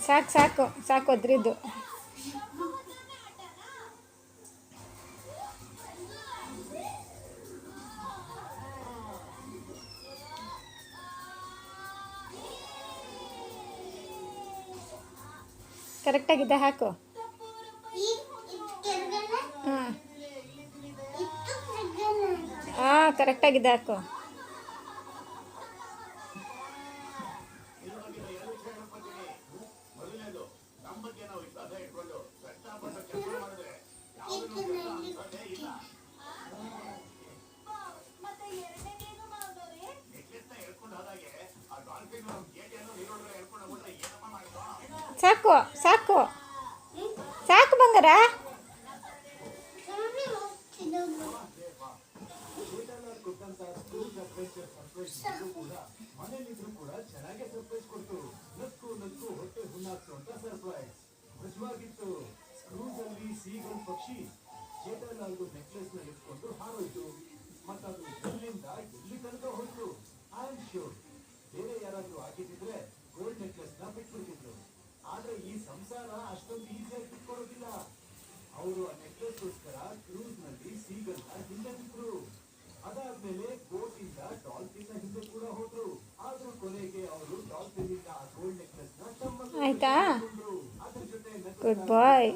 ಸಾಕು ಸಾಕು ಸಾಕು ಅದ್ರಿದ್ದು. ಕರೆಕ್ಟಾಗಿದೆ ಹಾಕು. ಹಾಂ ಹಾಂ ಕರೆಕ್ಟಾಗಿದೆ ಹಾಕು. ಸಾಕು ಸಾಕು ಸಾಕು ಬಂಗಾರ. ಮನೇಲಿದ್ರು ಕೂಡ ಚೆನ್ನಾಗಿ ಸರ್ಪ್ರೈಸ್ ಕೊಡ್ತು. ನಕ್ಕು ನಕ್ಕು ಹೊಟ್ಟೆ ಹುಣ್ಣಾಕ್ಸುವಂತ ಸರ್ಪ್ರೈಸ್ ಮಜವಾಗಿತ್ತು. ಕ್ರೂಸ್ ಅಲ್ಲಿ ಸೀಗಲ್ ಪಕ್ಷಿ ಚೇತಲಾಲ್ದು ನೆಕ್ಲೆಸ್ ನ ಇಟ್ಕೊಂಡು ಹಾರೋಯ್ತು. ಮತ್ತದು ಎಲ್ಲಿಂದ ಎಲ್ಲಿ ತನಕ ಹೋಯ್ತು. ಐ ಆಮ್ ಶ್ಯೂರ್ ಬೇರೆ ಯಾರಾದ್ರೂ ಆಗಿದ್ರೆ ಗೋಲ್ಡ್ ನೆಕ್ಲೆಸ್ ನ ಬಿಟ್ಬಿಡ್ತಿದ್ರು. ಆದ್ರೆ ಈ ಸಂಸಾರ ಅಷ್ಟೊಂದು ಈಸಿಯಾಗಿ ಬಿಟ್ಕೊಡೋದಿಲ್ಲ. ಅವರು ಆ ನೆಕ್ಲೆಸ್ಗೋಸ್ಕರ ಕ್ರೂಸ್ ನಲ್ಲಿ ಸೀಗಲ್ ನ ಹಿಂದೆ ಬಿಟ್ರು. ಅದಾದ್ಮೇಲೆ ಬೋಟ್ ಇಂದ ಡಾಲ್ಫಿನ್ ನ ಹಿಂದೆ ಕೂಡ ಹೋದ್ರು. ಆದ್ರೂ ಕೊನೆಗೆ ಅವರು ಡಾಲ್ಫಿನ್ ಇಂದ ಆ ಗೋಲ್ಡ್ ನೆಕ್ಲೆಸ್ ನ ತಮ್ಮ ಆಯ್ತಾ? ಗುಡ್ ಬಾಯ್.